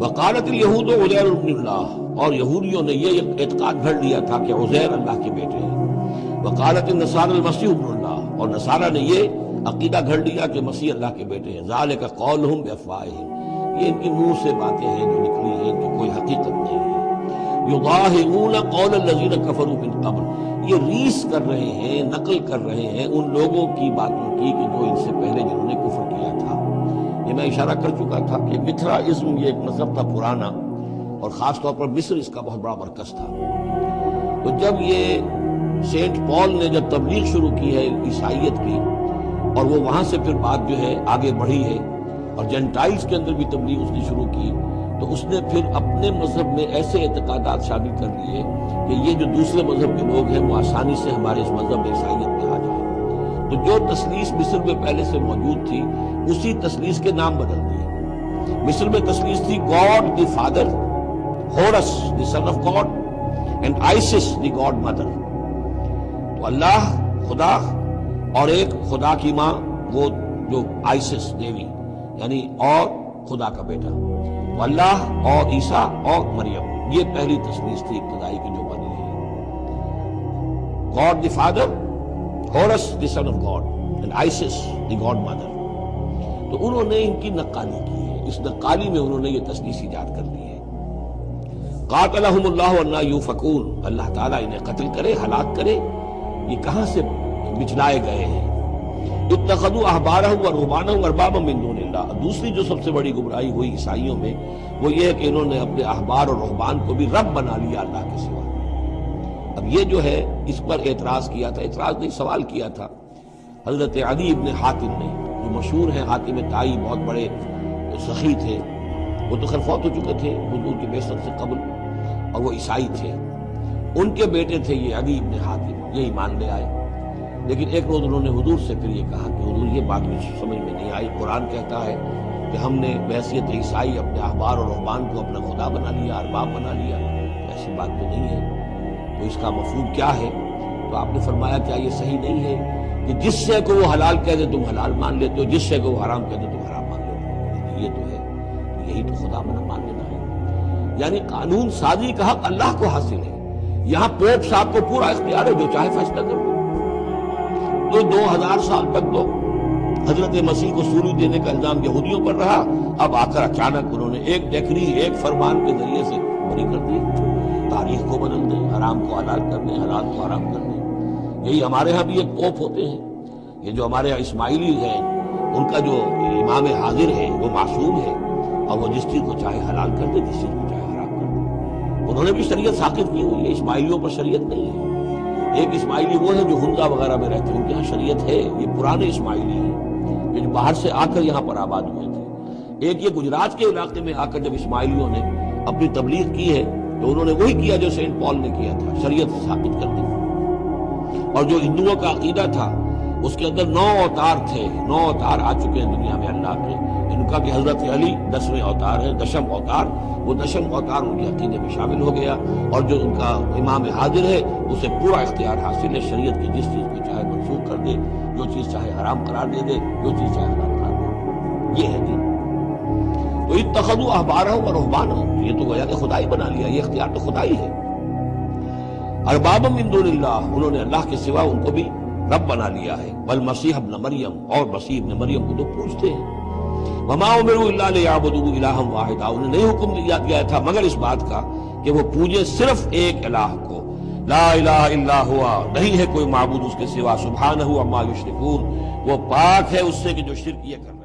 وقالت الیہود عزیر ابن اللہ، اور یہودیوں نے یہ اعتقاد گھڑ لیا تھا کہ عزیر اللہ کے بیٹے ہیں۔ وقالت النصارى المسیح ابن اللہ، اور نصارہ نے یہ عقیدہ گھڑ لیا کہ مسیح اللہ کے بیٹے ہیں۔ ذالک قولہم بافواہہم، یہ ان کی منہ سے باتیں ہیں جو نکلی ہیں، ان کی کوئی حقیقت نہیں ہے۔ یضاہئون قول الذین کفروا من قبل، یہ ریس کر رہے ہیں، نقل کر رہے ہیں ان لوگوں کی باتوں کی کہ جو ان سے پہلے جنہوں نے کفر کیا تھا۔ یہ میں اشارہ کر چکا تھا کہ متھرائزم یہ ایک مذہب تھا پرانا، اور خاص طور پر مصر اس کا بہت بڑا مرکز تھا۔ تو جب یہ سینٹ پال نے جب تبلیغ شروع کی ہے عیسائیت کی، اور وہ وہاں سے پھر بات جو ہے آگے بڑھی ہے، اور جینٹائلز کے اندر بھی تبلیغ اس نے شروع کی، تو اس نے پھر اپنے مذہب میں ایسے اعتقادات شامل کر لیے کہ یہ جو دوسرے مذہب کے لوگ ہیں وہ آسانی سے ہمارے اس مذہب عیسائیت میں آ جائیں۔ تو جو تثلیث مصر میں پہلے سے موجود تھی، اسی تثلیث کے نام بدل دیے۔ مصر میں تثلیث تھی God the father, Horus the son of God, and Isis the God mother. تو اللہ خدا اور ایک خدا کی ماں، وہ جو آئسس دیوی یعنی اور خدا کا بیٹا، تو اللہ اور عیسیٰ اور مریم، یہ پہلی تثلیث تھی ابتدائی کی جو بنی ہے۔ God the father, Horus the son of God, and Isis the God mother. تو انہوں نے ان کی نقالی کی ہے، اس نقالی میں انہوں نے یہ تثلیث ایجاد کر دی ہے۔ قاتلہم اللہ انا یوفکون، اللہ تعالیٰ انہیں قتل کرے، ہلاک کرے، یہ کہاں سے بچلائے گئے ہیں۔ اتخذوا احبارہم ورہبانہم اربابا من دون اللہ، دوسری جو سب سے بڑی گمراہی ہوئی عیسائیوں میں وہ یہ ہے کہ انہوں نے اپنے احبار اور رہبان کو بھی رب بنا لیا اللہ کے سوا۔ اب یہ جو ہے اس پر اعتراض کیا تھا، اعتراض نہیں سوال کیا تھا حضرت عدی ابن حاتم نے، جو مشہور ہیں حاتم طائی، بہت بڑے سخی تھے، وہ تو خیر فوت ہو چکے تھے حضور کی بعثت سے قبل، اور وہ عیسائی تھے۔ ان کے بیٹے تھے یہ عدی ابن حاتم، یہ ایمان لے آئے، لیکن ایک روز انہوں نے حضور سے پھر یہ کہا کہ حضور یہ بات مجھے سمجھ میں نہیں آئی، قرآن کہتا ہے کہ ہم نے بحیثیت عیسائی اپنے احبار اور رہبان کو اپنا خدا بنا لیا، ارباب بنا لیا، ایسی بات تو نہیں ہے، تو اس کا مفہوم کیا ہے؟ تو آپ نے فرمایا کیا یہ صحیح نہیں ہے کہ جس شے کو وہ حلال کہہ دے تم حلال مان لیتے ہو، جس شے کو وہ حرام کہہ دے تم حرام مان لیتے ہو؟ یہ تو ہے، یہی تو خدا بنا مان لینا ہے۔ یعنی قانون سازی کا حق اللہ کو حاصل ہے، یہاں پوپ صاحب کو پورا اختیار ہے، جو چاہے فیصلہ کر دو۔ تو 2000 سال تک تو حضرت مسیح کو سولی دینے کا الزام یہودیوں پر رہا، اب آ کر اچانک انہوں نے ایک ڈیکری، ایک فرمان کے ذریعے سے بری کر دی، تاریخ کو بدل دیں، حرام کو حلال کر دیں، حلال کو حرام کر دیں۔ یہی ہمارے ہاں بھی ایک پوپ ہوتے ہیں، یہ جو ہمارے اسماعیلی ہیں، ان کا جو امام حاضر ہے وہ معصوم ہے، اور وہ جس چیز کو چاہے حلال کر دے، جس چیز کو چاہے حرام کر دے۔ انہوں نے بھی شریعت ساقط کی ہوئی ہے، اسماعیلیوں پر شریعت نہیں ہے۔ ایک اسماعیلی وہ ہے جو ہنزا وغیرہ میں رہتے ہیں، ان کے یہاں شریعت ہے، یہ پرانے اسماعیلی ہیں جو باہر سے آ کر یہاں پر آباد ہوئے تھے۔ ایک یہ گجرات کے علاقے میں آ کر جب اسماعیلیوں نے اپنی تبلیغ کی ہے تو انہوں نے وہی کیا جو سینٹ پال نے کیا تھا، شریعت ثابت کر دی۔ اور جو ہندوؤں کا عقیدہ تھا اس کے اندر 9 اوتار تھے، 9 اوتار آ چکے ہیں دنیا میں اللہ کے، ان کا کہ حضرت علی 10ویں اوتار ہے، دشم اوتار، وہ دشم اوتار ان کے عقیدے میں شامل ہو گیا، اور جو ان کا امام حاضر ہے اسے پورا اختیار حاصل ہے، شریعت کی جس چیز کو چاہے منسوخ کر دے، جو چیز چاہے حرام قرار دے دے، جو چیز چاہے حلال قرار دے، یہ ہے دین۔ تو اتخذوا احبارہم ورہبانہم، یہ تو گویا کہ خدائی بنا لیا، یہ اختیار تو خدائی ہے۔ اربابا من دون اللہ، انہوں نے اللہ کے سوا ان کو بھی رب بنا لیا ہے۔ والمسیح ابن مریم، اور مسیح ابن مریم کو تو پوچھتے ہیں۔ وما امروا الا لیعبدوا الہا واحدا، انہیں نہیں حکم دیا گیا تھا مگر اس بات کا کہ وہ پوجے صرف ایک الہ کو، لا الہ الا ہوا، نہیں ہے کوئی معبود اس کے سوا، سبحانہ عما یشرکون، وہ پاک ہے اس سے کہ جو شرک یہ کرنا۔